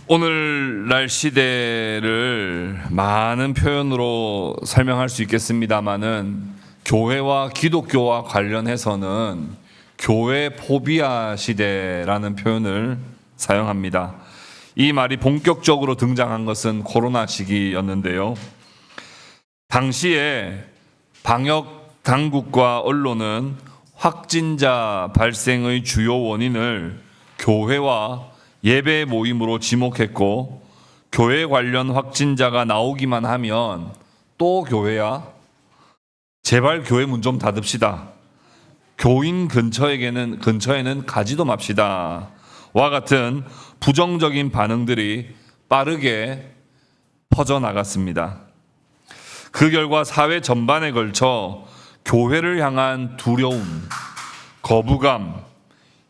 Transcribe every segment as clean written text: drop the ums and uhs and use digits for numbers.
오늘날 시대를 많은 표현으로 설명할 수 있겠습니다마는 교회와 기독교와 관련해서는 교회 포비아 시대라는 표현을 사용합니다. 이 말이 본격적으로 등장한 것은 코로나 시기였는데요. 당시에 방역 당국과 언론은 확진자 발생의 주요 원인을 교회와 예배 모임으로 지목했고, 교회 관련 확진자가 나오기만 하면 또 교회야? 제발 교회 문 좀 닫읍시다. 교인 근처에는 가지도 맙시다. 와 같은 부정적인 반응들이 빠르게 퍼져나갔습니다. 그 결과 사회 전반에 걸쳐 교회를 향한 두려움, 거부감,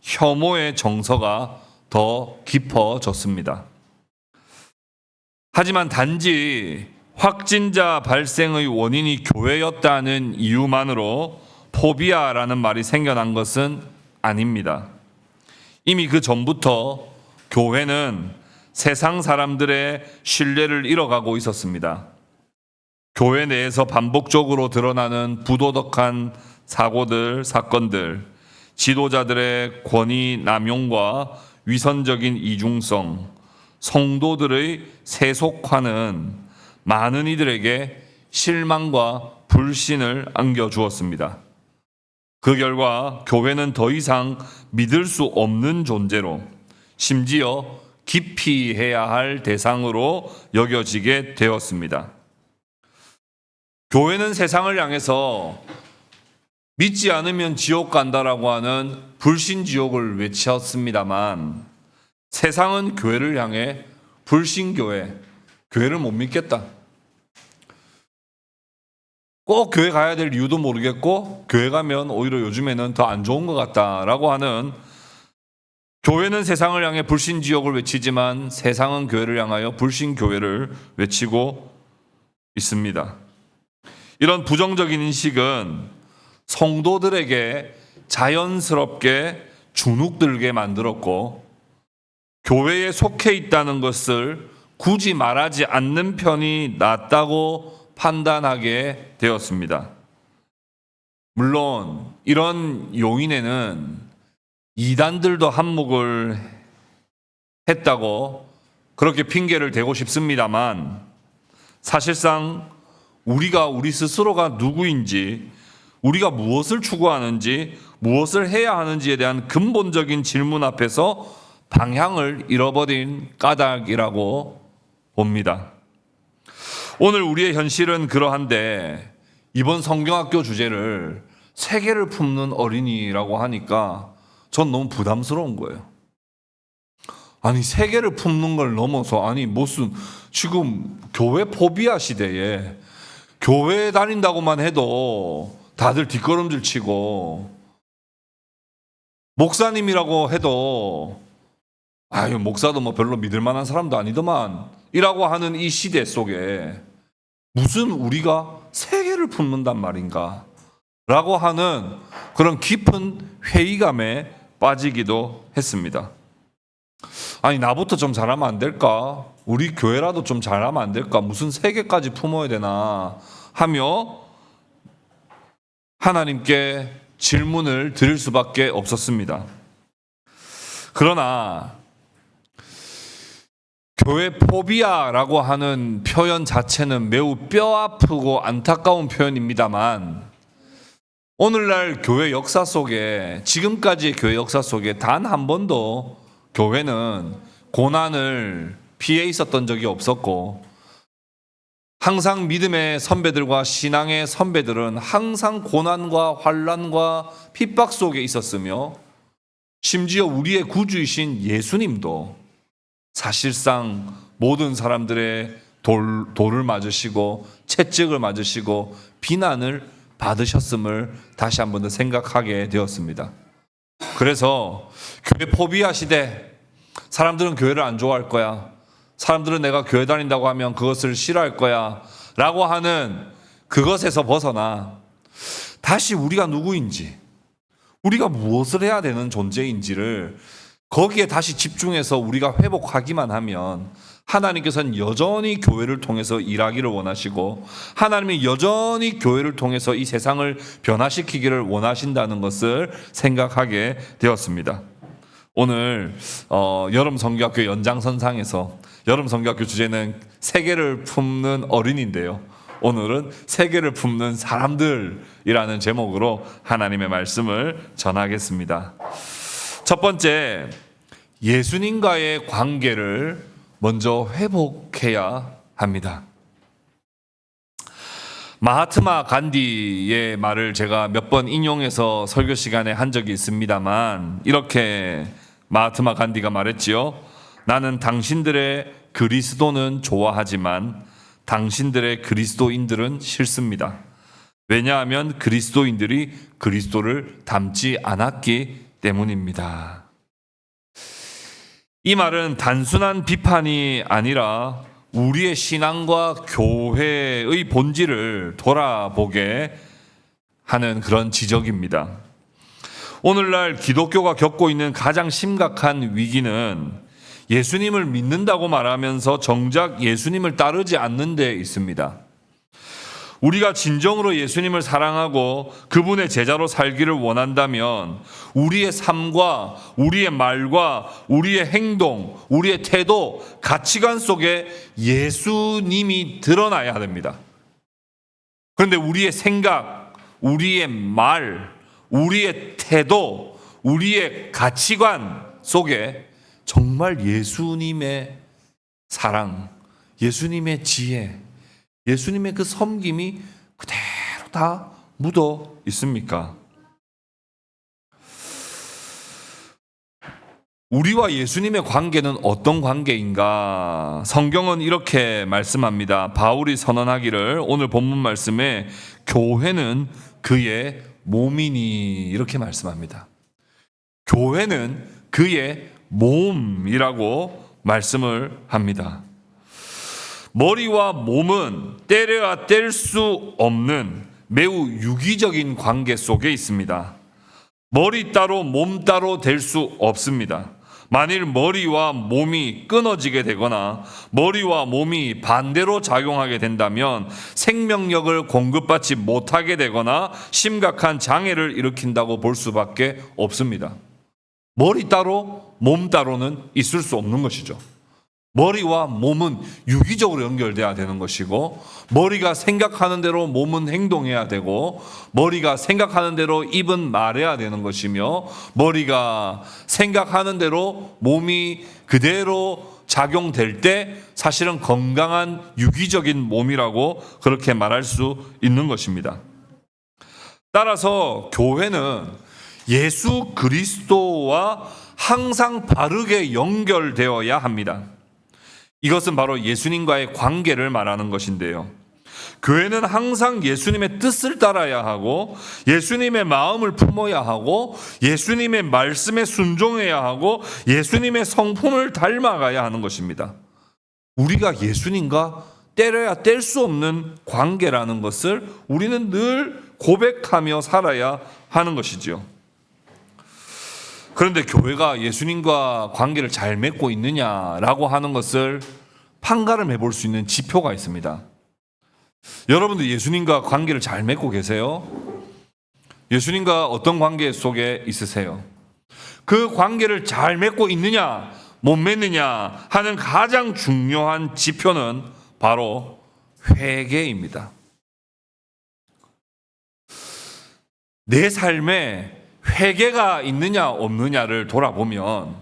혐오의 정서가 더 깊어졌습니다. 하지만 단지 확진자 발생의 원인이 교회였다는 이유만으로 포비아라는 말이 생겨난 것은 아닙니다. 이미 그 전부터 교회는 세상 사람들의 신뢰를 잃어가고 있었습니다. 교회 내에서 반복적으로 드러나는 부도덕한 사고들, 사건들, 지도자들의 권위 남용과 위선적인 이중성, 성도들의 세속화는 많은 이들에게 실망과 불신을 안겨주었습니다. 그 결과 교회는 더 이상 믿을 수 없는 존재로, 심지어 기피해야 할 대상으로 여겨지게 되었습니다. 교회는 세상을 향해서 믿지 않으면 지옥 간다라고 하는 불신지옥을 외쳤습니다만, 세상은 교회를 향해 불신교회, 교회를 못 믿겠다. 꼭 교회 가야 될 이유도 모르겠고, 교회 가면 오히려 요즘에는 더 안 좋은 것 같다라고 하는, 교회는 세상을 향해 불신지옥을 외치지만 세상은 교회를 향하여 불신교회를 외치고 있습니다. 이런 부정적인 인식은 성도들에게 자연스럽게 주눅들게 만들었고, 교회에 속해 있다는 것을 굳이 말하지 않는 편이 낫다고 판단하게 되었습니다. 물론 이런 요인에는 이단들도 한몫을 했다고 그렇게 핑계를 대고 싶습니다만, 사실상 우리가 우리 스스로가 누구인지, 우리가 무엇을 추구하는지, 무엇을 해야 하는지에 대한 근본적인 질문 앞에서 방향을 잃어버린 까닭이라고 봅니다. 오늘 우리의 현실은 그러한데, 이번 성경학교 주제를 세계를 품는 어린이라고 하니까 전 너무 부담스러운 거예요. 아니, 세계를 품는 걸 넘어서, 아니 무슨 지금 교회 포비아 시대에 교회 다닌다고만 해도 다들 뒷걸음질 치고, 목사님이라고 해도 아유, 목사도 뭐 별로 믿을 만한 사람도 아니더만 이라고 하는 이 시대 속에 무슨 우리가 세계를 품는단 말인가 라고 하는 그런 깊은 회의감에 빠지기도 했습니다. 아니, 나부터 좀 잘하면 안 될까? 우리 교회라도 좀 잘하면 안 될까? 무슨 세계까지 품어야 되나 하며 하나님께 질문을 드릴 수밖에 없었습니다. 그러나 교회 포비아라고 하는 표현 자체는 매우 뼈아프고 안타까운 표현입니다만, 오늘날 교회 역사 속에, 지금까지의 교회 역사 속에 단 한 번도 교회는 고난을 피해 있었던 적이 없었고, 항상 믿음의 선배들과 신앙의 선배들은 항상 고난과 환난과 핍박 속에 있었으며, 심지어 우리의 구주이신 예수님도 사실상 모든 사람들의 돌을 맞으시고 채찍을 맞으시고 비난을 받으셨음을 다시 한 번 더 생각하게 되었습니다. 그래서 교회 포비아 시대, 사람들은 교회를 안 좋아할 거야, 사람들은 내가 교회 다닌다고 하면 그것을 싫어할 거야 라고 하는 그것에서 벗어나 다시 우리가 누구인지, 우리가 무엇을 해야 되는 존재인지를 거기에 다시 집중해서 우리가 회복하기만 하면 하나님께서는 여전히 교회를 통해서 일하기를 원하시고 하나님이 여전히 교회를 통해서 이 세상을 변화시키기를 원하신다는 것을 생각하게 되었습니다. 오늘 여름 성교학교 연장선상에서 여름 성교학교 주제는 세계를 품는 어른인데요. 오늘은 세계를 품는 사람들이라는 제목으로 하나님의 말씀을 전하겠습니다. 첫 번째, 예수님과의 관계를 먼저 회복해야 합니다. 마하트마 간디의 말을 제가 몇 번 인용해서 설교 시간에 한 적이 있습니다만 이렇게 마하트마 간디가 말했지요. 나는 당신들의 그리스도는 좋아하지만 당신들의 그리스도인들은 싫습니다. 왜냐하면 그리스도인들이 그리스도를 닮지 않았기 때문입니다. 이 말은 단순한 비판이 아니라 우리의 신앙과 교회의 본질을 돌아보게 하는 그런 지적입니다. 오늘날 기독교가 겪고 있는 가장 심각한 위기는 예수님을 믿는다고 말하면서 정작 예수님을 따르지 않는 데 있습니다. 우리가 진정으로 예수님을 사랑하고 그분의 제자로 살기를 원한다면 우리의 삶과 우리의 말과 우리의 행동, 우리의 태도, 가치관 속에 예수님이 드러나야 됩니다. 그런데 우리의 생각, 우리의 말, 우리의 태도, 우리의 가치관 속에 정말 예수님의 사랑, 예수님의 지혜, 예수님의 그 섬김이 그대로 다 묻어 있습니까? 우리와 예수님의 관계는 어떤 관계인가? 성경은 이렇게 말씀합니다. 바울이 선언하기를 오늘 본문 말씀에 교회는 그의 몸이니 이렇게 말씀합니다. 교회는 그의 몸이라고 말씀을 합니다. 머리와 몸은 때려야 뗄 수 없는 매우 유기적인 관계 속에 있습니다. 머리 따로 몸 따로 될 수 없습니다. 만일 머리와 몸이 끊어지게 되거나 머리와 몸이 반대로 작용하게 된다면 생명력을 공급받지 못하게 되거나 심각한 장애를 일으킨다고 볼 수밖에 없습니다. 머리 따로 몸 따로는 있을 수 없는 것이죠. 머리와 몸은 유기적으로 연결돼야 되는 것이고 머리가 생각하는 대로 몸은 행동해야 되고 머리가 생각하는 대로 입은 말해야 되는 것이며 머리가 생각하는 대로 몸이 그대로 작용될 때 사실은 건강한 유기적인 몸이라고 그렇게 말할 수 있는 것입니다. 따라서 교회는 예수 그리스도와 항상 바르게 연결되어야 합니다. 이것은 바로 예수님과의 관계를 말하는 것인데요. 교회는 항상 예수님의 뜻을 따라야 하고 예수님의 마음을 품어야 하고 예수님의 말씀에 순종해야 하고 예수님의 성품을 닮아가야 하는 것입니다. 우리가 예수님과 때려야 뗄 수 없는 관계라는 것을 우리는 늘 고백하며 살아야 하는 것이지요. 그런데 교회가 예수님과 관계를 잘 맺고 있느냐라고 하는 것을 판가름해 볼 수 있는 지표가 있습니다. 여러분들 예수님과 관계를 잘 맺고 계세요? 예수님과 어떤 관계 속에 있으세요? 그 관계를 잘 맺고 있느냐, 못 맺느냐 하는 가장 중요한 지표는 바로 회개입니다. 내 삶에 회개가 있느냐 없느냐를 돌아보면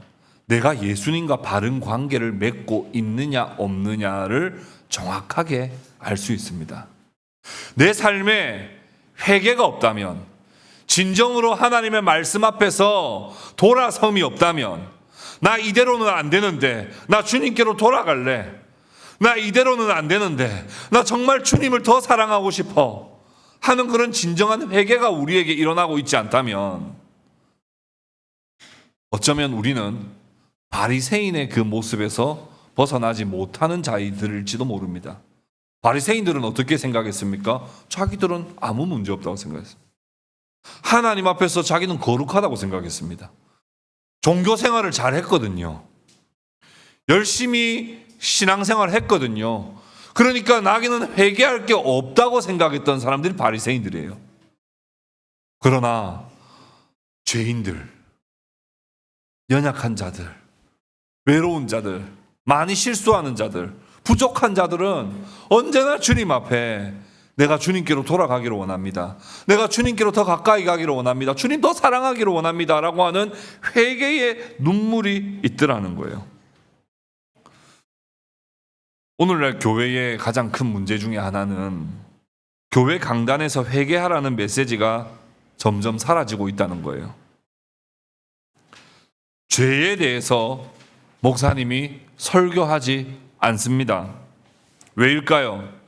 내가 예수님과 바른 관계를 맺고 있느냐 없느냐를 정확하게 알 수 있습니다. 내 삶에 회개가 없다면 진정으로 하나님의 말씀 앞에서 돌아섬이 없다면 나 이대로는 안 되는데 나 주님께로 돌아갈래. 나 이대로는 안 되는데 나 정말 주님을 더 사랑하고 싶어 하는 그런 진정한 회개가 우리에게 일어나고 있지 않다면 어쩌면 우리는 바리새인의 그 모습에서 벗어나지 못하는 자들일지도 모릅니다. 바리새인들은 어떻게 생각했습니까? 자기들은 아무 문제 없다고 생각했습니다. 하나님 앞에서 자기는 거룩하다고 생각했습니다. 종교 생활을 잘 했거든요. 열심히 신앙생활을 했거든요. 그러니까 나에게는 회개할 게 없다고 생각했던 사람들이 바리새인들이에요. 그러나 죄인들, 연약한 자들, 외로운 자들, 많이 실수하는 자들, 부족한 자들은 언제나 주님 앞에 내가 주님께로 돌아가기를 원합니다. 내가 주님께로 더 가까이 가기를 원합니다. 주님 더 사랑하기를 원합니다. 라고 하는 회개의 눈물이 있더라는 거예요. 오늘날 교회의 가장 큰 문제 중에 하나는 교회 강단에서 회개하라는 메시지가 점점 사라지고 있다는 거예요. 죄에 대해서 목사님이 설교하지 않습니다. 왜일까요?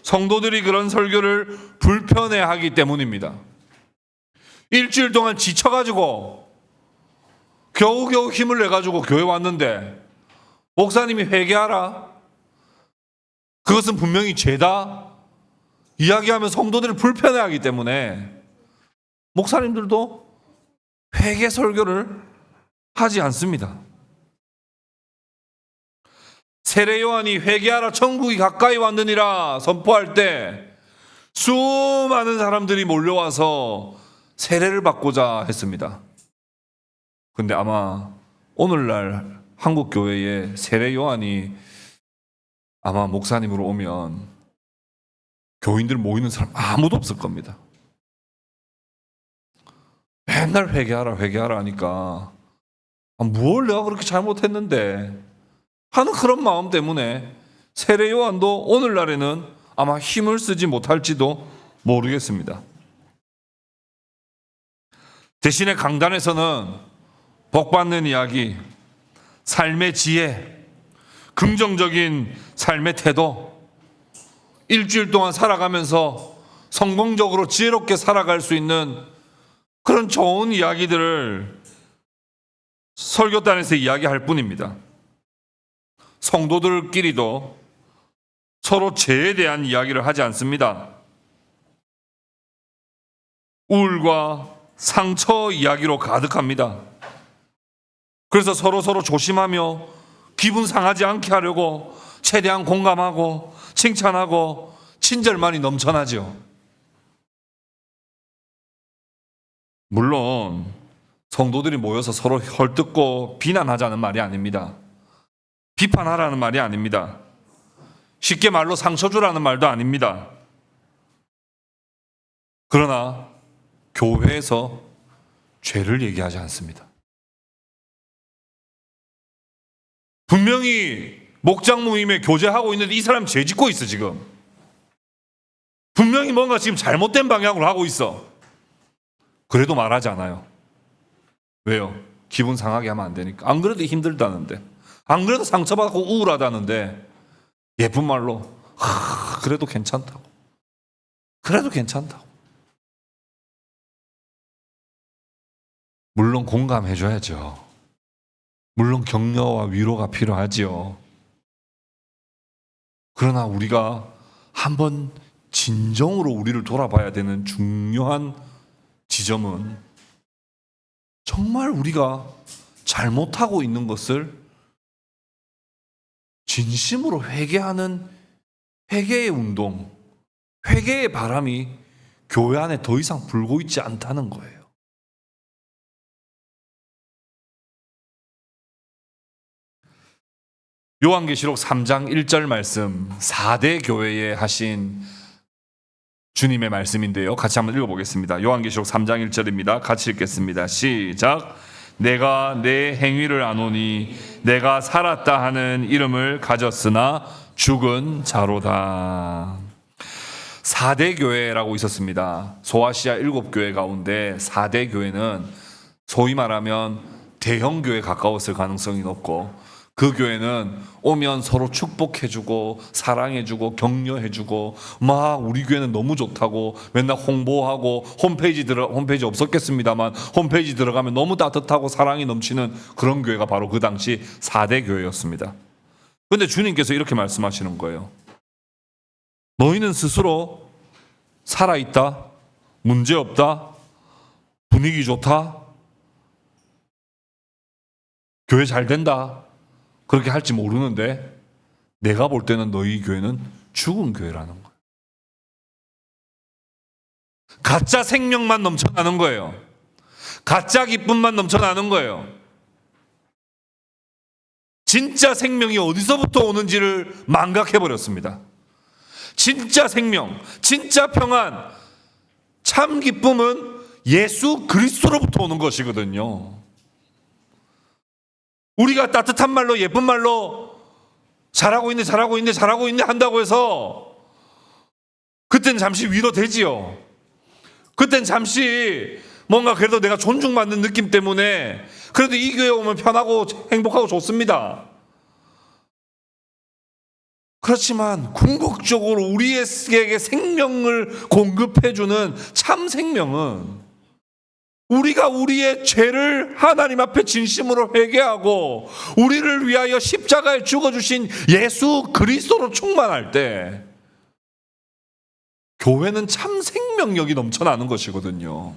성도들이 그런 설교를 불편해하기 때문입니다. 일주일 동안 지쳐가지고 겨우겨우 힘을 내가지고 교회 왔는데 목사님이 회개하라, 그것은 분명히 죄다 이야기하면 성도들을 불편해하기 때문에 목사님들도 회개 설교를 하지 않습니다. 세례 요한이 회개하라 천국이 가까이 왔느니라 선포할 때 수많은 사람들이 몰려와서 세례를 받고자 했습니다. 근데 아마 오늘날 한국 교회에 세례 요한이 아마 목사님으로 오면 교인들 모이는 사람 아무도 없을 겁니다. 맨날 회개하라 회개하라 하니까 뭘 내가 그렇게 잘못했는데 하는 그런 마음 때문에 세례 요한도 오늘날에는 아마 힘을 쓰지 못할지도 모르겠습니다. 대신에 강단에서는 복받는 이야기, 삶의 지혜, 긍정적인 삶의 태도, 일주일 동안 살아가면서 성공적으로 지혜롭게 살아갈 수 있는 그런 좋은 이야기들을 설교단에서 이야기할 뿐입니다. 성도들끼리도 서로 죄에 대한 이야기를 하지 않습니다. 우울과 상처 이야기로 가득합니다. 그래서 서로 조심하며 기분 상하지 않게 하려고 최대한 공감하고 칭찬하고 친절만이 넘쳐나죠. 물론 성도들이 모여서 서로 헐뜯고 비난하자는 말이 아닙니다. 비판하라는 말이 아닙니다. 쉽게 말로 상처 주라는 말도 아닙니다. 그러나 교회에서 죄를 얘기하지 않습니다. 분명히 목장 모임에 교제하고 있는데 이 사람 죄 짓고 있어 지금. 분명히 뭔가 지금 잘못된 방향으로 하고 있어. 그래도 말하지 않아요. 왜요? 기분 상하게 하면 안 되니까. 안 그래도 힘들다는데, 안 그래도 상처받고 우울하다는데 예쁜 말로 그래도 괜찮다고, 그래도 괜찮다고. 물론 공감해줘야죠. 물론 격려와 위로가 필요하지요. 그러나 우리가 한번 진정으로 우리를 돌아봐야 되는 중요한 지점은 정말 우리가 잘못하고 있는 것을 진심으로 회개하는 회개의 운동, 회개의 바람이 교회 안에 더 이상 불고 있지 않다는 거예요. 요한계시록 3장 1절 말씀, 4대 교회에 하신 주님의 말씀인데요. 같이 한번 읽어보겠습니다. 요한계시록 3장 1절입니다. 같이 읽겠습니다. 시작. 내가 내 행위를 아노니 내가 살았다 하는 이름을 가졌으나 죽은 자로다. 4대 교회라고 있었습니다. 소아시아 7교회 가운데 4대 교회는 소위 말하면 대형 교회에 가까웠을 가능성이 높고, 그 교회는 오면 서로 축복해주고 사랑해주고 격려해주고 막 우리 교회는 너무 좋다고 맨날 홍보하고 홈페이지 없었겠습니다만 홈페이지 들어가면 너무 따뜻하고 사랑이 넘치는 그런 교회가 바로 그 당시 4대 교회였습니다. 그런데 주님께서 이렇게 말씀하시는 거예요. 너희는 스스로 살아있다, 문제없다, 분위기 좋다, 교회 잘 된다 그렇게 할지 모르는데 내가 볼 때는 너희 교회는 죽은 교회라는 거예요. 가짜 생명만 넘쳐나는 거예요. 가짜 기쁨만 넘쳐나는 거예요. 진짜 생명이 어디서부터 오는지를 망각해버렸습니다. 진짜 생명, 진짜 평안, 참 기쁨은 예수 그리스도로부터 오는 것이거든요. 우리가 따뜻한 말로 예쁜 말로 잘하고 있네 한다고 해서 그땐 잠시 위로되지요. 그땐 잠시 뭔가 그래도 내가 존중받는 느낌 때문에 그래도 이 교회 오면 편하고 행복하고 좋습니다. 그렇지만 궁극적으로 우리에게 생명을 공급해주는 참 생명은 우리가 우리의 죄를 하나님 앞에 진심으로 회개하고 우리를 위하여 십자가에 죽어주신 예수 그리스도로 충만할 때 교회는 참 생명력이 넘쳐나는 것이거든요.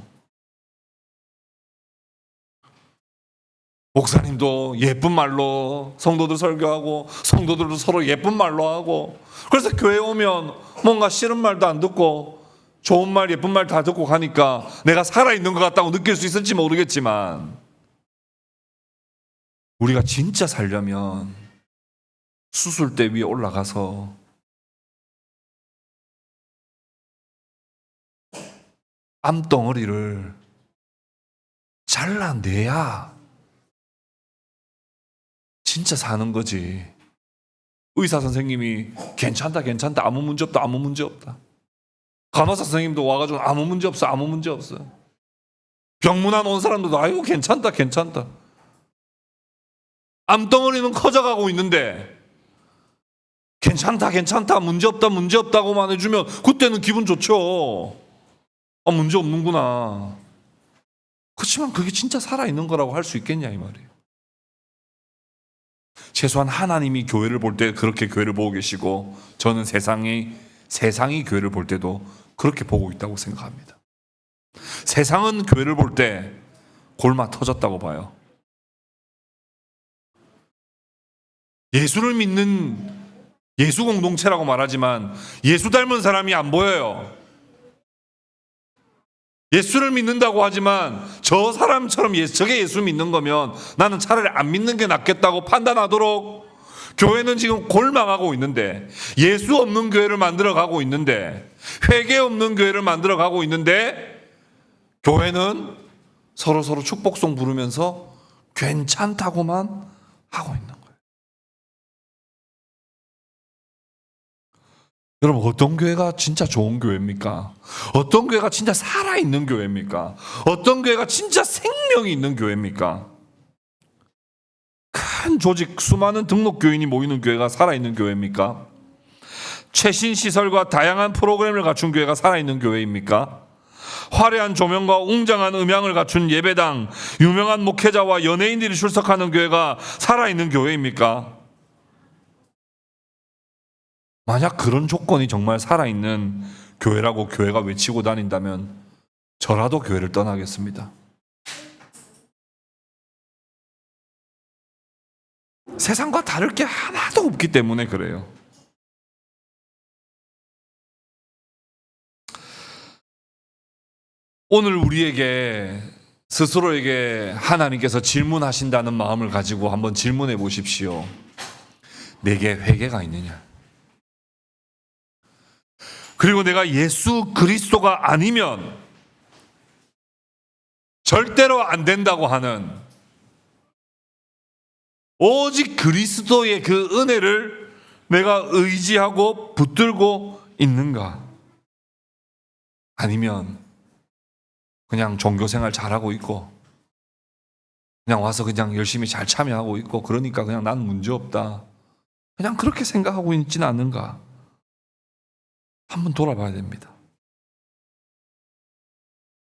목사님도 예쁜 말로 성도들 설교하고 성도들도 서로 예쁜 말로 하고 그래서 교회 오면 뭔가 싫은 말도 안 듣고 좋은 말 예쁜 말 다 듣고 가니까 내가 살아있는 것 같다고 느낄 수 있을지 모르겠지만 우리가 진짜 살려면 수술대 위에 올라가서 암덩어리를 잘라내야 진짜 사는 거지. 의사 선생님이 괜찮다 아무 문제 없다. 간호사 선생님도 와가지고 아무 문제 없어. 병문안 온 사람들도 아이고 괜찮다. 암덩어리는 커져가고 있는데 괜찮다 문제 없다고만 해주면 그때는 기분 좋죠. 문제 없는구나. 그렇지만 그게 진짜 살아있는 거라고 할 수 있겠냐 이 말이에요. 최소한 하나님이 교회를 볼 때 그렇게 교회를 보고 계시고 저는 세상이 교회를 볼 때도 그렇게 보고 있다고 생각합니다. 세상은 교회를 볼 때 골마 터졌다고 봐요. 예수를 믿는 예수 공동체라고 말하지만 예수 닮은 사람이 안 보여요. 예수를 믿는다고 하지만 저 사람처럼 저게 예수 믿는 거면 나는 차라리 안 믿는 게 낫겠다고 판단하도록 교회는 지금 골망하고 있는데 예수 없는 교회를 만들어 가고 있는데 회개 없는 교회를 만들어 가고 있는데 교회는 서로 축복송 부르면서 괜찮다고만 하고 있는 거예요. 여러분 어떤 교회가 진짜 좋은 교회입니까? 어떤 교회가 진짜 살아있는 교회입니까? 어떤 교회가 진짜 생명이 있는 교회입니까? 큰 조직 수많은 등록 교인이 모이는 교회가 살아있는 교회입니까? 최신 시설과 다양한 프로그램을 갖춘 교회가 살아있는 교회입니까? 화려한 조명과 웅장한 음향을 갖춘 예배당, 유명한 목회자와 연예인들이 출석하는 교회가 살아있는 교회입니까? 만약 그런 조건이 정말 살아있는 교회라고 교회가 외치고 다닌다면 저라도 교회를 떠나겠습니다. 세상과 다를 게 하나도 없기 때문에 그래요. 오늘 우리에게 스스로에게 하나님께서 질문하신다는 마음을 가지고 한번 질문해 보십시오. 내게 회개가 있느냐? 그리고 내가 예수 그리스도가 아니면 절대로 안 된다고 하는 오직 그리스도의 그 은혜를 내가 의지하고 붙들고 있는가? 아니면 그냥 종교생활 잘하고 있고 그냥 와서 그냥 열심히 잘 참여하고 있고 그러니까 그냥 난 문제없다. 그냥 그렇게 생각하고 있지는 않은가? 한번 돌아봐야 됩니다.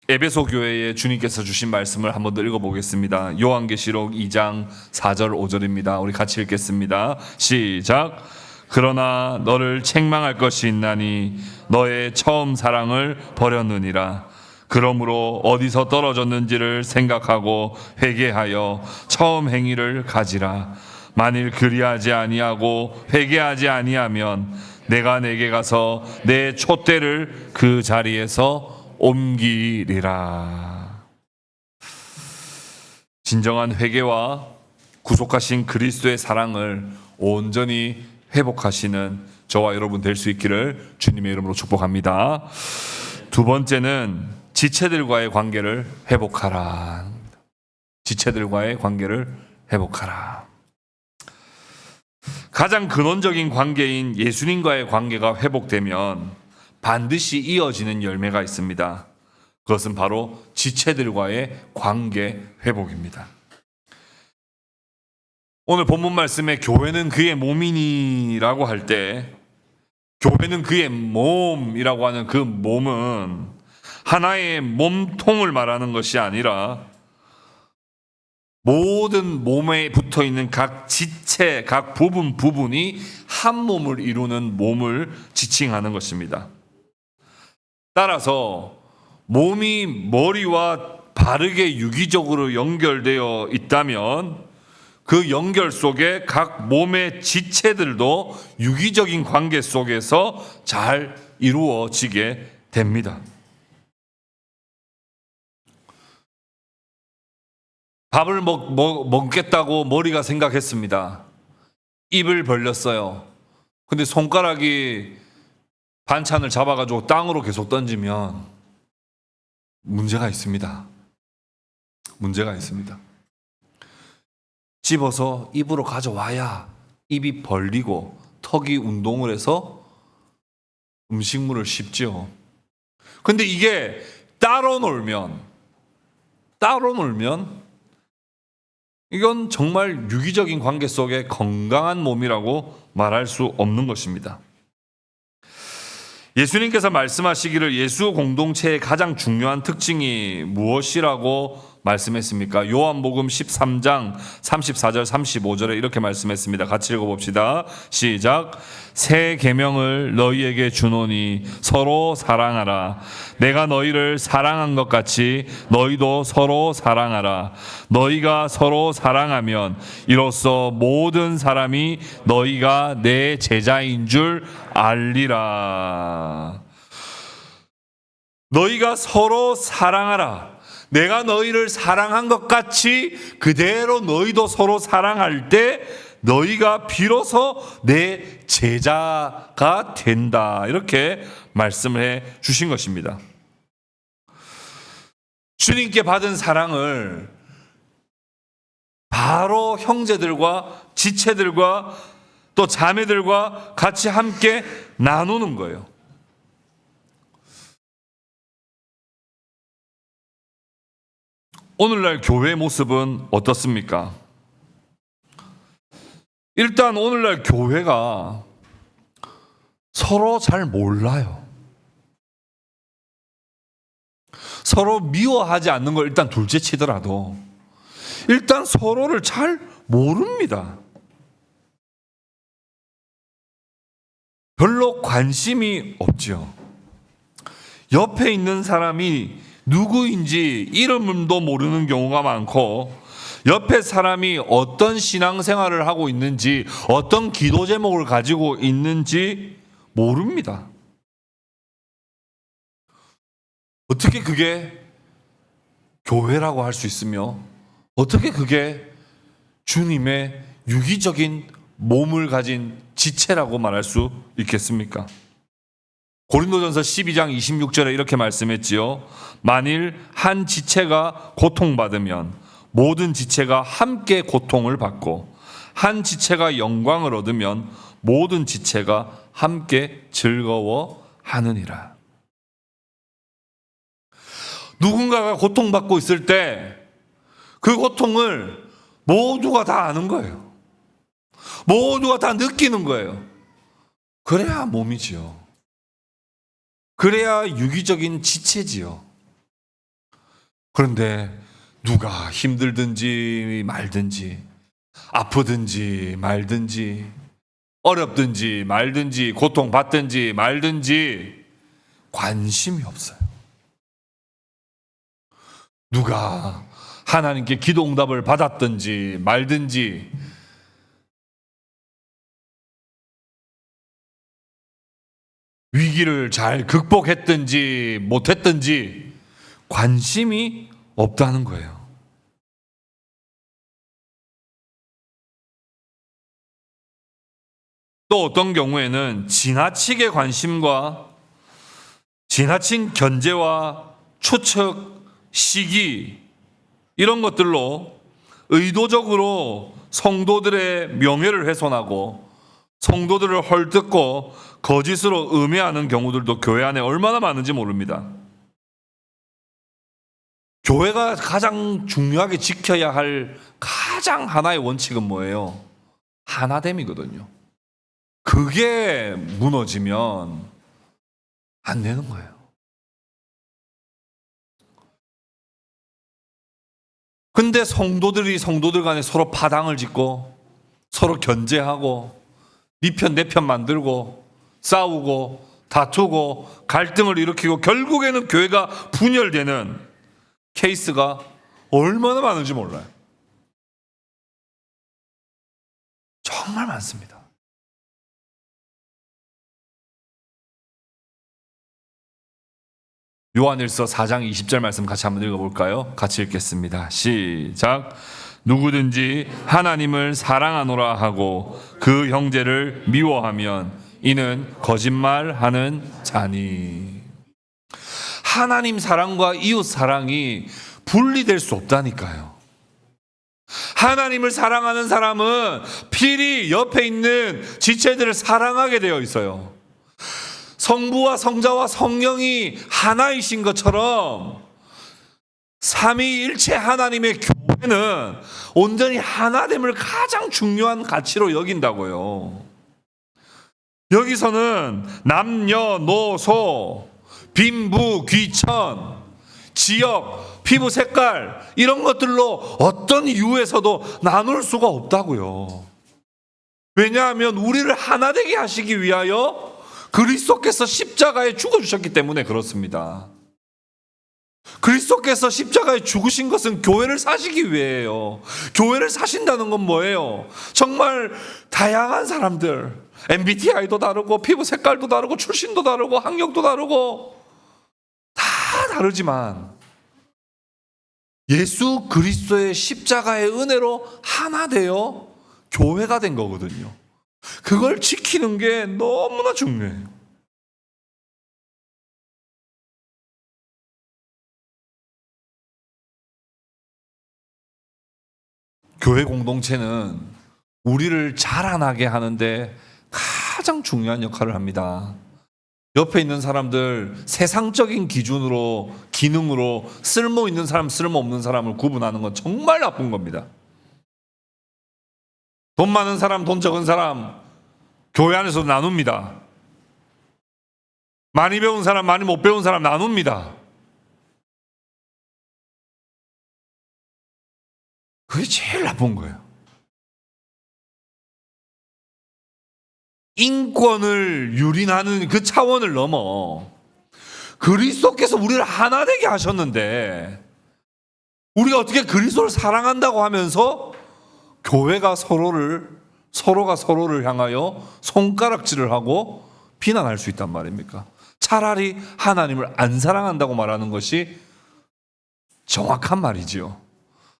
에베소 교회에 주님께서 주신 말씀을 한번 더 읽어보겠습니다. 요한계시록 2장 4절 5절입니다. 우리 같이 읽겠습니다. 시작. 그러나 너를 책망할 것이 있나니 너의 처음 사랑을 버렸느니라. 그러므로 어디서 떨어졌는지를 생각하고 회개하여 처음 행위를 가지라. 만일 그리하지 아니하고 회개하지 아니하면 내가 내게 가서 내 촛대를 그 자리에서 옮기리라. 진정한 회개와 구속하신 그리스도의 사랑을 온전히 회복하시는 저와 여러분 될 수 있기를 주님의 이름으로 축복합니다. 두 번째는 지체들과의 관계를 회복하라. 지체들과의 관계를 회복하라. 가장 근원적인 관계인 예수님과의 관계가 회복되면 반드시 이어지는 열매가 있습니다. 그것은 바로 지체들과의 관계 회복입니다. 오늘 본문 말씀에 교회는 그의 몸이니라고 할 때, 교회는 그의 몸이라고 하는 그 몸은 하나의 몸통을 말하는 것이 아니라 모든 몸에 붙어 있는 각 지체, 각 부분이 한 몸을 이루는 몸을 지칭하는 것입니다. 따라서 몸이 머리와 바르게 유기적으로 연결되어 있다면 그 연결 속에 각 몸의 지체들도 유기적인 관계 속에서 잘 이루어지게 됩니다. 밥을 먹겠다고 머리가 생각했습니다. 입을 벌렸어요. 근데 손가락이 반찬을 잡아가지고 땅으로 계속 던지면 문제가 있습니다. 문제가 있습니다. 집어서 입으로 가져와야 입이 벌리고 턱이 운동을 해서 음식물을 씹죠. 근데 이게 따로 놀면 이건 정말 유기적인 관계 속에 건강한 몸이라고 말할 수 없는 것입니다. 예수님께서 말씀하시기를 예수 공동체의 가장 중요한 특징이 무엇이라고 말씀했습니까? 요한복음 13장 34절 35절에 이렇게 말씀했습니다. 같이 읽어봅시다. 시작. 새 계명을 너희에게 주노니 서로 사랑하라. 내가 너희를 사랑한 것 같이 너희도 서로 사랑하라. 너희가 서로 사랑하면 이로써 모든 사람이 너희가 내 제자인 줄 알리라. 너희가 서로 사랑하라. 내가 너희를 사랑한 것 같이 그대로 너희도 서로 사랑할 때 너희가 비로소 내 제자가 된다. 이렇게 말씀을 해 주신 것입니다. 주님께 받은 사랑을 바로 형제들과 지체들과 또 자매들과 같이 함께 나누는 거예요. 오늘날 교회의 모습은 어떻습니까? 일단 오늘날 교회가 서로 잘 몰라요. 서로 미워하지 않는 걸 일단 둘째 치더라도 일단 서로를 잘 모릅니다. 별로 관심이 없죠. 옆에 있는 사람이 누구인지 이름도 모르는 경우가 많고 옆에 사람이 어떤 신앙생활을 하고 있는지 어떤 기도 제목을 가지고 있는지 모릅니다. 어떻게 그게 교회라고 할 수 있으며 어떻게 그게 주님의 유기적인 몸을 가진 지체라고 말할 수 있겠습니까? 고린도전서 12장 26절에 이렇게 말씀했지요. 만일 한 지체가 고통받으면 모든 지체가 함께 고통을 받고 한 지체가 영광을 얻으면 모든 지체가 함께 즐거워하느니라. 누군가가 고통받고 있을 때 그 고통을 모두가 다 아는 거예요. 모두가 다 느끼는 거예요. 그래야 몸이지요. 그래야 유기적인 지체지요. 그런데 누가 힘들든지 말든지 아프든지 말든지 어렵든지 말든지 고통받든지 말든지 관심이 없어요. 누가 하나님께 기도 응답을 받았든지 말든지 위기를 잘 극복했든지 못했든지 관심이 없다는 거예요. 또 어떤 경우에는 지나치게 관심과 지나친 견제와 추측, 시기 이런 것들로 의도적으로 성도들의 명예를 훼손하고 성도들을 헐뜯고 거짓으로 음해하는 경우들도 교회 안에 얼마나 많은지 모릅니다. 교회가 가장 중요하게 지켜야 할 가장 하나의 원칙은 뭐예요? 하나됨이거든요. 그게 무너지면 안 되는 거예요. 근데 성도들이 성도들 간에 서로 파당을 짓고 서로 견제하고 네 편 내 편 만들고 싸우고 다투고 갈등을 일으키고 결국에는 교회가 분열되는 케이스가 얼마나 많은지 몰라요. 정말 많습니다. 요한일서 4장 20절 말씀 같이 한번 읽어볼까요? 같이 읽겠습니다. 시작. 누구든지 하나님을 사랑하노라 하고 그 형제를 미워하면 이는 거짓말하는 자니. 하나님 사랑과 이웃 사랑이 분리될 수 없다니까요. 하나님을 사랑하는 사람은 필히 옆에 있는 지체들을 사랑하게 되어 있어요. 성부와 성자와 성령이 하나이신 것처럼 삼위일체 하나님의 교회는 온전히 하나됨을 가장 중요한 가치로 여긴다고요. 여기서는 남녀노소, 빈부, 귀천, 지역, 피부 색깔 이런 것들로 어떤 이유에서도 나눌 수가 없다고요. 왜냐하면 우리를 하나 되게 하시기 위하여 그리스도께서 십자가에 죽어주셨기 때문에 그렇습니다. 그리스도께서 십자가에 죽으신 것은 교회를 사시기 위해요. 교회를 사신다는 건 뭐예요? 정말 다양한 사람들, MBTI도 다르고 피부 색깔도 다르고 출신도 다르고 학력도 다르고 다 다르지만 예수 그리스도의 십자가의 은혜로 하나 되어 교회가 된 거거든요. 그걸 지키는 게 너무나 중요해요. 교회 공동체는 우리를 자라나게 하는데 가장 중요한 역할을 합니다. 옆에 있는 사람들 세상적인 기준으로 기능으로 쓸모 있는 사람 쓸모 없는 사람을 구분하는 건 정말 나쁜 겁니다. 돈 많은 사람 돈 적은 사람 교회 안에서 나눕니다. 많이 배운 사람 많이 못 배운 사람 나눕니다. 그게 제일 나쁜 거예요. 인권을 유린하는 그 차원을 넘어 그리스도께서 우리를 하나 되게 하셨는데 우리가 어떻게 그리스도를 사랑한다고 하면서 교회가 서로가 서로를 향하여 손가락질을 하고 비난할 수 있단 말입니까? 차라리 하나님을 안 사랑한다고 말하는 것이 정확한 말이지요.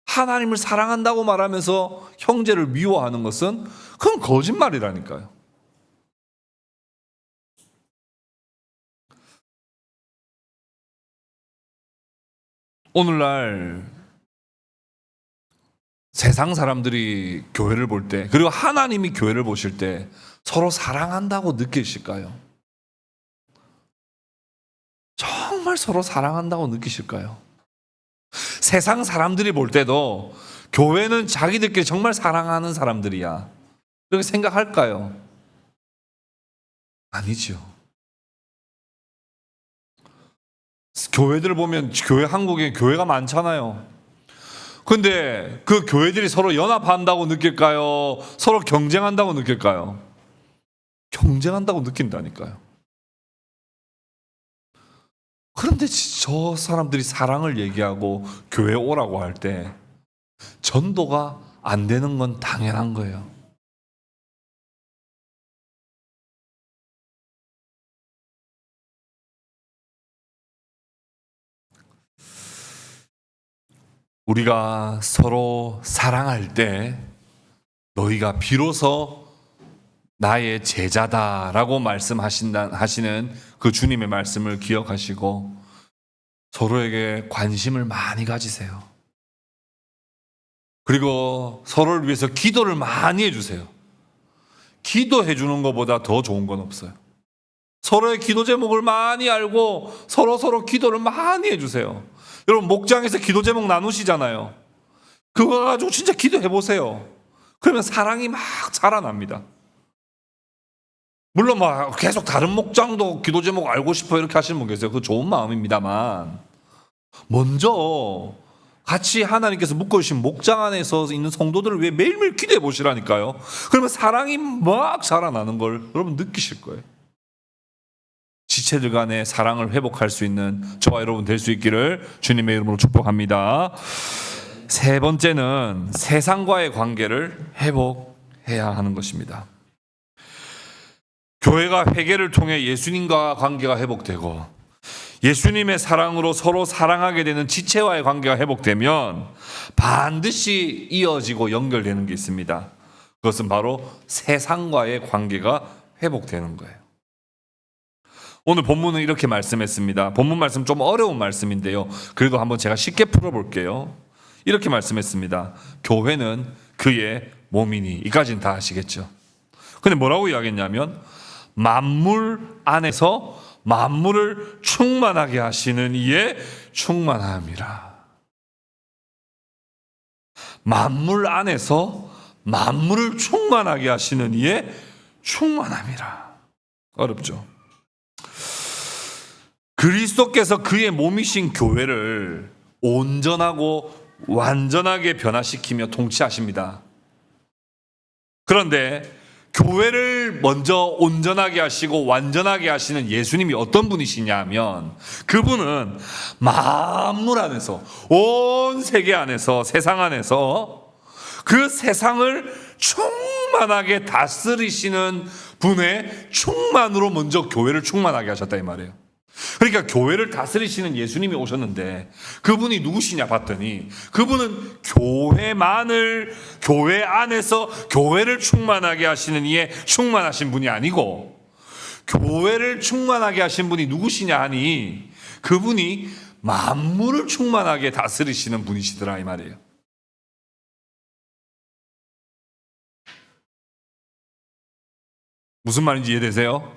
하나님을 사랑한다고 말하면서 형제를 미워하는 것은 그건 거짓말이라니까요. 오늘날 세상 사람들이 교회를 볼 때, 그리고 하나님이 교회를 보실 때 서로 사랑한다고 느끼실까요? 정말 서로 사랑한다고 느끼실까요? 세상 사람들이 볼 때도 교회는 자기들끼리 정말 사랑하는 사람들이야 그렇게 생각할까요? 아니죠. 교회들을 보면 한국에 교회가 많잖아요. 근데 그 교회들이 서로 연합한다고 느낄까요? 서로 경쟁한다고 느낄까요? 경쟁한다고 느낀다니까요. 그런데 저 사람들이 사랑을 얘기하고 교회 오라고 할 때 전도가 안 되는 건 당연한 거예요. 우리가 서로 사랑할 때 너희가 비로소 나의 제자다라고 하시는 그 주님의 말씀을 기억하시고 서로에게 관심을 많이 가지세요. 그리고 서로를 위해서 기도를 많이 해주세요. 기도해 주는 것보다 더 좋은 건 없어요. 서로의 기도 제목을 많이 알고 서로 기도를 많이 해주세요. 여러분 목장에서 기도 제목 나누시잖아요. 그거 가지고 진짜 기도해 보세요. 그러면 사랑이 막 자라납니다. 물론 막 계속 다른 목장도 기도 제목 알고 싶어 이렇게 하시는 분 계세요. 그거 좋은 마음입니다만 먼저 같이 하나님께서 묶어주신 목장 안에서 있는 성도들을 위해 매일매일 기도해 보시라니까요. 그러면 사랑이 막 자라나는 걸 여러분 느끼실 거예요. 지체들 간의 사랑을 회복할 수 있는 저와 여러분 될 수 있기를 주님의 이름으로 축복합니다. 세 번째는 세상과의 관계를 회복해야 하는 것입니다. 교회가 회개를 통해 예수님과 관계가 회복되고 예수님의 사랑으로 서로 사랑하게 되는 지체와의 관계가 회복되면 반드시 이어지고 연결되는 게 있습니다. 그것은 바로 세상과의 관계가 회복되는 거예요. 오늘 본문은 이렇게 말씀했습니다. 본문 말씀 좀 어려운 말씀인데요. 그래도 한번 제가 쉽게 풀어볼게요. 이렇게 말씀했습니다. 교회는 그의 몸이니. 이까지는 다 아시겠죠? 근데 뭐라고 이야기했냐면 만물 안에서 만물을 충만하게 하시는 이의 충만함이라. 만물 안에서 만물을 충만하게 하시는 이의 충만함이라. 어렵죠? 그리스도께서 그의 몸이신 교회를 온전하고 완전하게 변화시키며 통치하십니다. 그런데 교회를 먼저 온전하게 하시고 완전하게 하시는 예수님이 어떤 분이시냐 하면 그분은 만물 안에서 온 세계 안에서 세상 안에서 그 세상을 충만하게 다스리시는 분의 충만으로 먼저 교회를 충만하게 하셨다 이 말이에요. 그러니까 교회를 다스리시는 예수님이 오셨는데 그분이 누구시냐 봤더니 그분은 교회 안에서 교회를 충만하게 하시는 이의 충만하신 분이 아니고 교회를 충만하게 하신 분이 누구시냐 하니 그분이 만물을 충만하게 다스리시는 분이시더라 이 말이에요. 무슨 말인지 이해되세요?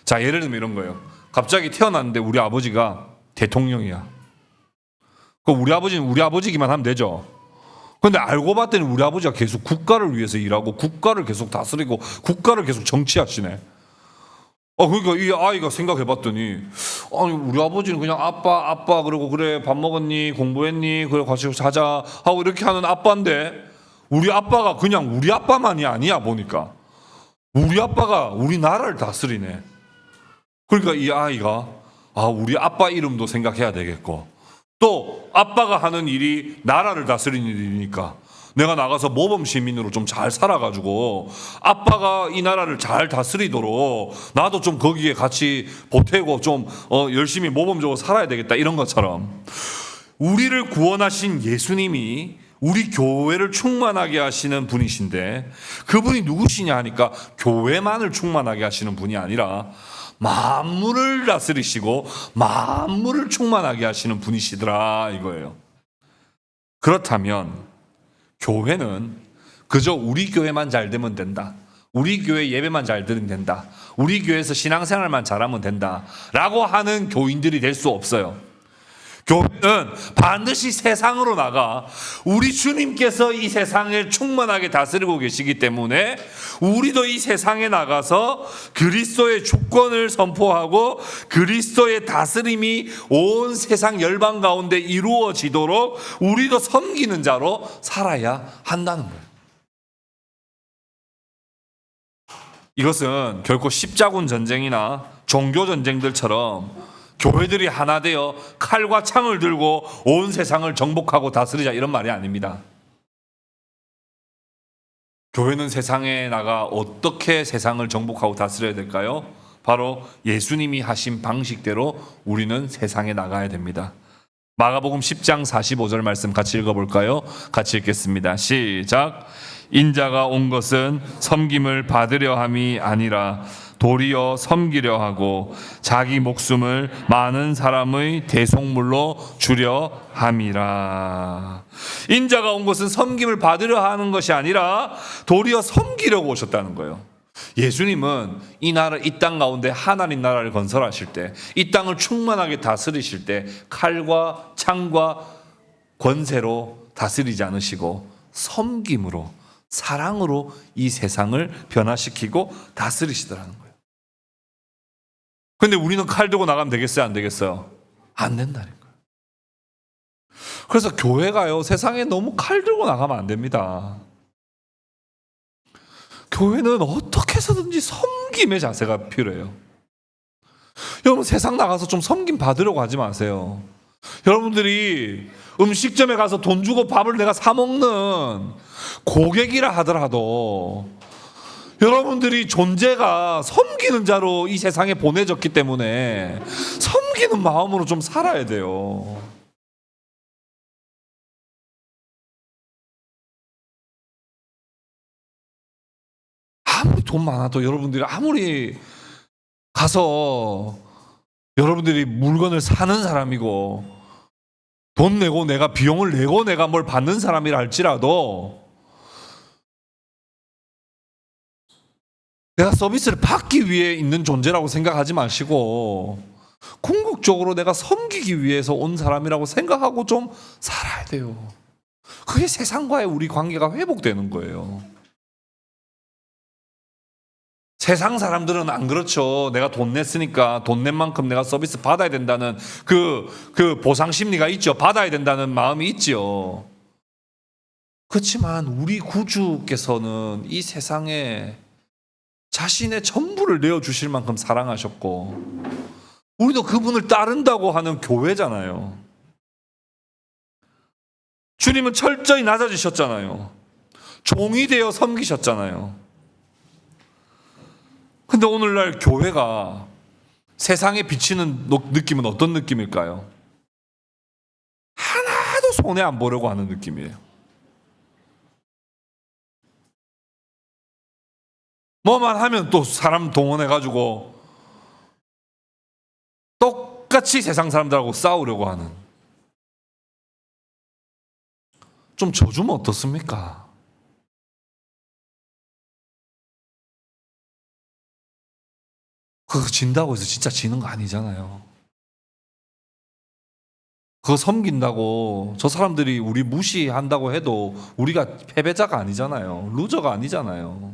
자, 예를 들면 이런 거예요. 갑자기 태어났는데 우리 아버지가 대통령이야. 그럼 우리 아버지는 우리 아버지기만 하면 되죠. 그런데 알고 봤더니 우리 아버지가 계속 국가를 위해서 일하고 국가를 계속 다스리고 국가를 계속 정치하시네. 그러니까 이 아이가 생각해 봤더니 아니 우리 아버지는 그냥 아빠 그러고 그래 밥 먹었니 공부했니 그래 같이 자자 하고 이렇게 하는 아빠인데 우리 아빠가 그냥 우리 아빠만이 아니야 보니까 우리 아빠가 우리나라를 다스리네. 그러니까 이 아이가 우리 아빠 이름도 생각해야 되겠고 또 아빠가 하는 일이 나라를 다스리는 일이니까 내가 나가서 모범 시민으로 좀 잘 살아가지고 아빠가 이 나라를 잘 다스리도록 나도 좀 거기에 같이 보태고 좀 열심히 모범적으로 살아야 되겠다 이런 것처럼 우리를 구원하신 예수님이 우리 교회를 충만하게 하시는 분이신데 그분이 누구시냐 하니까 교회만을 충만하게 하시는 분이 아니라 만물을 다스리시고 만물을 충만하게 하시는 분이시더라 이거예요. 그렇다면 교회는 그저 우리 교회만 잘 되면 된다. 우리 교회 예배만 잘 드리면 된다. 우리 교회에서 신앙생활만 잘하면 된다. 라고 하는 교인들이 될 수 없어요. 교회는 반드시 세상으로 나가 우리 주님께서 이 세상을 충만하게 다스리고 계시기 때문에 우리도 이 세상에 나가서 그리스도의 주권을 선포하고 그리스도의 다스림이 온 세상 열방 가운데 이루어지도록 우리도 섬기는 자로 살아야 한다는 거예요. 이것은 결코 십자군 전쟁이나 종교 전쟁들처럼 교회들이 하나 되어 칼과 창을 들고 온 세상을 정복하고 다스리자 이런 말이 아닙니다. 교회는 세상에 나가 어떻게 세상을 정복하고 다스려야 될까요? 바로 예수님이 하신 방식대로 우리는 세상에 나가야 됩니다. 마가복음 10장 45절 말씀 같이 읽어볼까요? 같이 읽겠습니다. 시작. 인자가 온 것은 섬김을 받으려 함이 아니라 도리어 섬기려 하고 자기 목숨을 많은 사람의 대속물로 주려 함이라. 인자가 온 것은 섬김을 받으려 하는 것이 아니라 도리어 섬기려고 오셨다는 거예요. 예수님은 이 땅 가운데 하나님 나라를 건설하실 때, 이 땅을 충만하게 다스리실 때 칼과 창과 권세로 다스리지 않으시고 섬김으로, 사랑으로 이 세상을 변화시키고 다스리시더라는 거예요. 근데 우리는 칼 들고 나가면 되겠어요? 안 되겠어요? 안 된다는 거예요. 그래서 교회가요, 세상에 너무 칼 들고 나가면 안 됩니다. 교회는 어떻게 해서든지 섬김의 자세가 필요해요. 여러분, 세상 나가서 좀 섬김 받으려고 하지 마세요. 여러분들이 음식점에 가서 돈 주고 밥을 내가 사 먹는 고객이라 하더라도 여러분들이 존재가 섬기는 자로 이 세상에 보내졌기 때문에 섬기는 마음으로 좀 살아야 돼요. 아무리 돈 많아도 여러분들이 아무리 가서 여러분들이 물건을 사는 사람이고 돈 내고 내가 비용을 내고 내가 뭘 받는 사람이라 할지라도 내가 서비스를 받기 위해 있는 존재라고 생각하지 마시고 궁극적으로 내가 섬기기 위해서 온 사람이라고 생각하고 좀 살아야 돼요. 그게 세상과의 우리 관계가 회복되는 거예요. 세상 사람들은 안 그렇죠. 내가 돈 냈으니까 돈 낸 만큼 내가 서비스 받아야 된다는 그 보상 심리가 있죠. 받아야 된다는 마음이 있죠. 그렇지만 우리 구주께서는 이 세상에 자신의 전부를 내어주실 만큼 사랑하셨고 우리도 그분을 따른다고 하는 교회잖아요. 주님은 철저히 낮아지셨잖아요. 종이 되어 섬기셨잖아요. 근데 오늘날 교회가 세상에 비치는 느낌은 어떤 느낌일까요? 하나도 손해 안 보려고 하는 느낌이에요. 뭐만 하면 또 사람 동원해가지고 똑같이 세상 사람들하고 싸우려고 하는. 좀 져주면 어떻습니까? 그거 진다고 해서 진짜 지는 거 아니잖아요. 그거 섬긴다고 저 사람들이 우리 무시한다고 해도 우리가 패배자가 아니잖아요. 루저가 아니잖아요.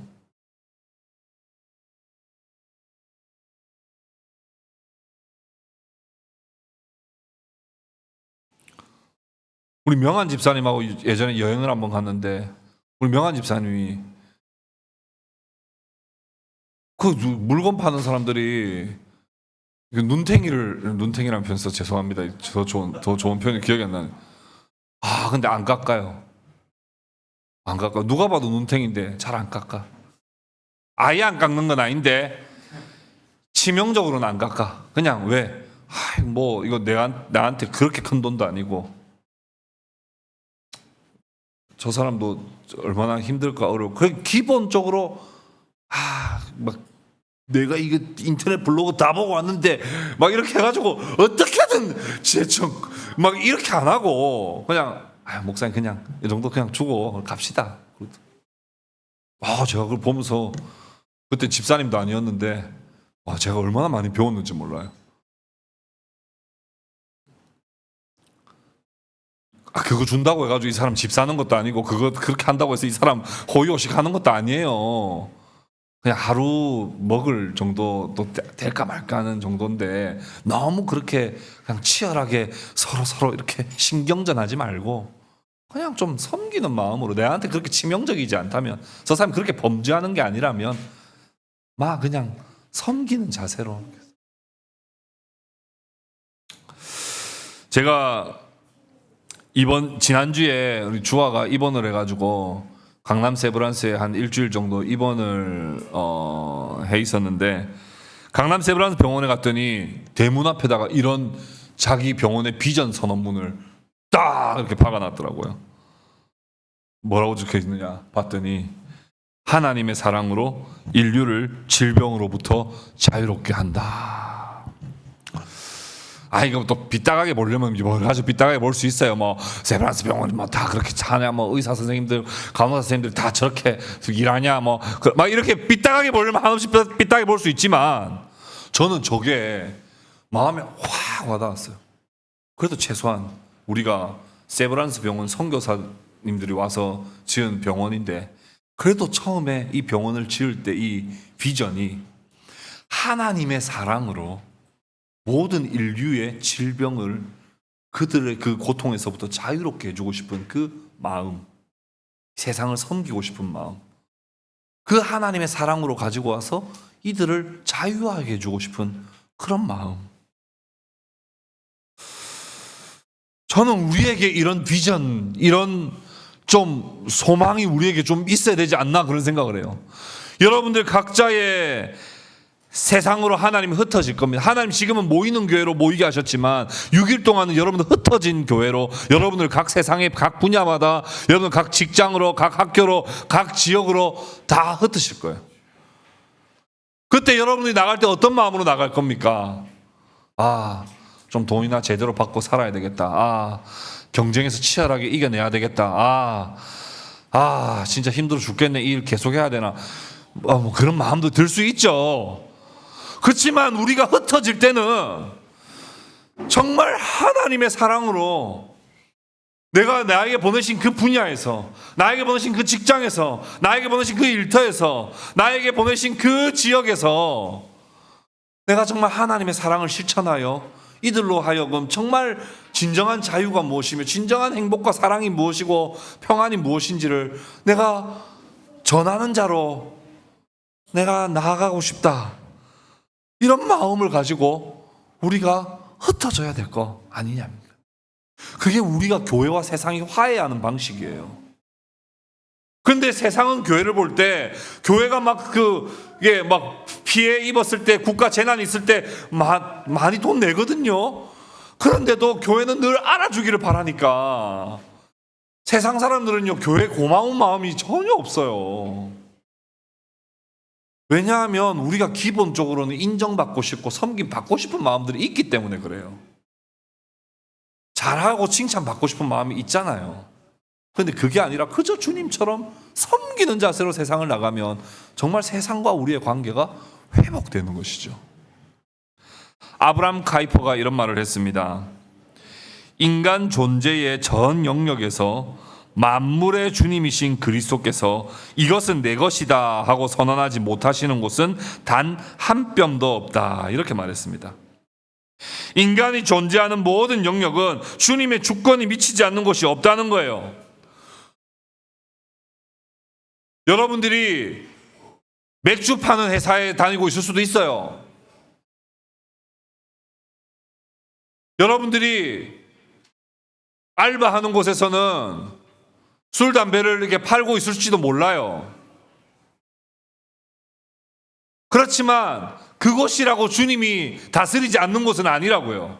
우리 명한 집사님하고 예전에 여행을 한번 갔는데 우리 명한 집사님이 그 물건 파는 사람들이 눈탱이라는 표현 써서 죄송합니다. 더 좋은 표현이 기억이 안 나네. 근데 안 깎아요. 안 깎아. 누가 봐도 눈탱인데 잘 안 깎아. 아예 안 깎는 건 아닌데 치명적으로는 안 깎아. 그냥 왜? 뭐 이거 나한테 그렇게 큰 돈도 아니고 저 사람도 얼마나 힘들까 어려워. 그 기본적으로 막 내가 이거 인터넷 블로그 다 보고 왔는데 막 이렇게 해가지고 어떻게든 제청 막 이렇게 안 하고 그냥 목사님 그냥 이 정도 그냥 주고 갑시다. 제가 그걸 보면서 그때 집사님도 아니었는데 제가 얼마나 많이 배웠는지 몰라요. 그거 준다고 해가지고 이 사람 집 사는 것도 아니고 그거 그렇게 한다고 해서 이 사람 호의호식 하는 것도 아니에요. 그냥 하루 먹을 정도도 될까 말까 하는 정도인데 너무 그렇게 그냥 치열하게 서로 이렇게 신경전하지 말고 그냥 좀 섬기는 마음으로 내한테 그렇게 치명적이지 않다면 저 사람이 그렇게 범죄하는 게 아니라면 그냥 섬기는 자세로 제가 지난주에 우리 주아가 입원을 해가지고 강남 세브란스에 한 일주일 정도 입원을 해 있었는데, 강남 세브란스 병원에 갔더니 대문 앞에다가 이런 자기 병원의 비전 선언문을 딱 이렇게 박아놨더라고요. 뭐라고 적혀 있느냐 봤더니, 하나님의 사랑으로 인류를 질병으로부터 자유롭게 한다. 이거 또 빗다가게 보려면 뭘 아주 빗다가게 볼 수 있어요. 뭐 세브란스 병원이 뭐 다 그렇게 하냐, 뭐 의사 선생님들, 간호사 선생님들 다 저렇게 일하냐, 뭐 막 이렇게 빗다가게 보려면 한없이 빗다가게 볼 수 있지만, 저는 저게 마음에 확 와닿았어요. 그래도 최소한 우리가 세브란스 병원 선교사님들이 와서 지은 병원인데, 그래도 처음에 이 병원을 지을 때 이 비전이 하나님의 사랑으로 모든 인류의 질병을, 그들의 그 고통에서부터 자유롭게 해주고 싶은 그 마음, 세상을 섬기고 싶은 마음, 그 하나님의 사랑으로 가지고 와서 이들을 자유하게 해주고 싶은 그런 마음. 저는 우리에게 이런 비전, 이런 좀 소망이 우리에게 좀 있어야 되지 않나, 그런 생각을 해요. 여러분들 각자의 세상으로 하나님이 흩어질 겁니다. 하나님 지금은 모이는 교회로 모이게 하셨지만 6일 동안은 여러분들 흩어진 교회로, 여러분들 각 세상의 각 분야마다, 여러분 각 직장으로, 각 학교로, 각 지역으로 다 흩으실 거예요. 그때 여러분들이 나갈 때 어떤 마음으로 나갈 겁니까? 좀 돈이나 제대로 받고 살아야 되겠다. 경쟁에서 치열하게 이겨내야 되겠다. 진짜 힘들어 죽겠네, 이 일 계속해야 되나, 뭐 그런 마음도 들 수 있죠. 그렇지만 우리가 흩어질 때는 정말 하나님의 사랑으로 내가 나에게 보내신 그 분야에서, 나에게 보내신 그 직장에서, 나에게 보내신 그 일터에서, 나에게 보내신 그 지역에서 내가 정말 하나님의 사랑을 실천하여 이들로 하여금 정말 진정한 자유가 무엇이며 진정한 행복과 사랑이 무엇이고 평안이 무엇인지를 내가 전하는 자로 내가 나아가고 싶다, 이런 마음을 가지고 우리가 흩어져야 될 거 아니냐입니까? 그게 우리가 교회와 세상이 화해하는 방식이에요. 그런데 세상은 교회를 볼 때, 교회가 막 피해 입었을 때, 국가 재난이 있을 때 많이 돈 내거든요. 그런데도 교회는 늘 알아주기를 바라니까 세상 사람들은요, 교회 고마운 마음이 전혀 없어요. 왜냐하면 우리가 기본적으로는 인정받고 싶고 섬김받고 싶은 마음들이 있기 때문에 그래요. 잘하고 칭찬받고 싶은 마음이 있잖아요. 그런데 그게 아니라 그저 주님처럼 섬기는 자세로 세상을 나가면 정말 세상과 우리의 관계가 회복되는 것이죠. 아브람 카이퍼가 이런 말을 했습니다. 인간 존재의 전 영역에서 만물의 주님이신 그리스도께서 이것은 내 것이다 하고 선언하지 못하시는 곳은 단 한 뼘도 없다, 이렇게 말했습니다. 인간이 존재하는 모든 영역은 주님의 주권이 미치지 않는 곳이 없다는 거예요. 여러분들이 맥주 파는 회사에 다니고 있을 수도 있어요. 여러분들이 알바하는 곳에서는 술, 담배를 이렇게 팔고 있을지도 몰라요. 그렇지만 그곳이라고 주님이 다스리지 않는 곳은 아니라고요.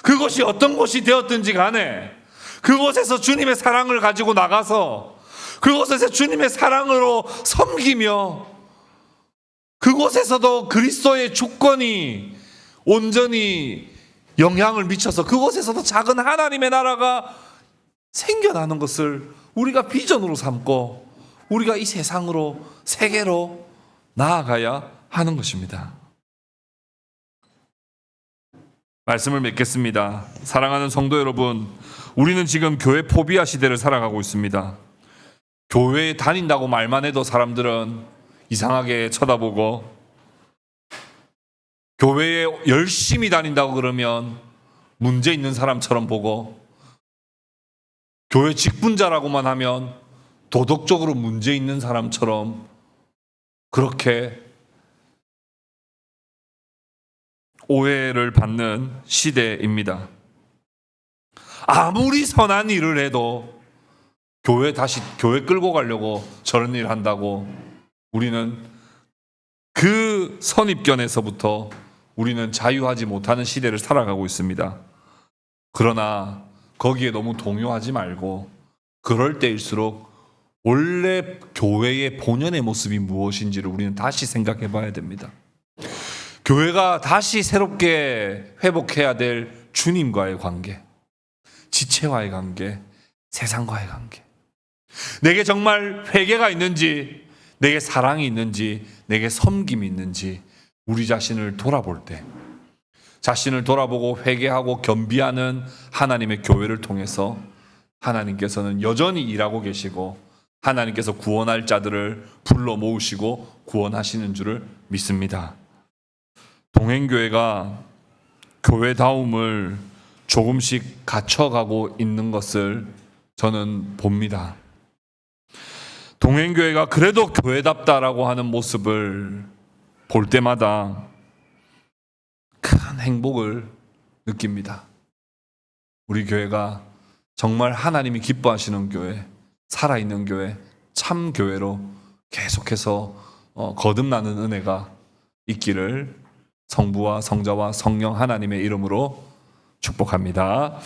그것이 어떤 곳이 되었든지 간에 그곳에서 주님의 사랑을 가지고 나가서 그곳에서 주님의 사랑으로 섬기며 그곳에서도 그리스도의 주권이 온전히 영향을 미쳐서 그곳에서도 작은 하나님의 나라가 생겨나는 것을 우리가 비전으로 삼고 우리가 이 세상으로, 세계로 나아가야 하는 것입니다. 말씀을 맺겠습니다. 사랑하는 성도 여러분, 우리는 지금 교회 포비아 시대를 살아가고 있습니다. 교회에 다닌다고 말만 해도 사람들은 이상하게 쳐다보고, 교회에 열심히 다닌다고 그러면 문제 있는 사람처럼 보고, 교회 직분자라고만 하면 도덕적으로 문제 있는 사람처럼 그렇게 오해를 받는 시대입니다. 아무리 선한 일을 해도 교회 끌고 가려고 저런 일을 한다고 우리는 그 선입견에서부터 우리는 자유하지 못하는 시대를 살아가고 있습니다. 그러나 거기에 너무 동요하지 말고 그럴 때일수록 원래 교회의 본연의 모습이 무엇인지를 우리는 다시 생각해 봐야 됩니다. 교회가 다시 새롭게 회복해야 될 주님과의 관계, 지체와의 관계, 세상과의 관계. 내게 정말 회개가 있는지, 내게 사랑이 있는지, 내게 섬김이 있는지 우리 자신을 돌아볼 때, 자신을 돌아보고 회개하고 겸비하는 하나님의 교회를 통해서 하나님께서는 여전히 일하고 계시고 하나님께서 구원할 자들을 불러 모으시고 구원하시는 줄을 믿습니다. 동행교회가 교회다움을 조금씩 갖춰가고 있는 것을 저는 봅니다. 동행교회가 그래도 교회답다라고 하는 모습을 볼 때마다 큰 행복을 느낍니다. 우리 교회가 정말 하나님이 기뻐하시는 교회, 살아있는 교회, 참 교회로 계속해서 거듭나는 은혜가 있기를 성부와 성자와 성령 하나님의 이름으로 축복합니다.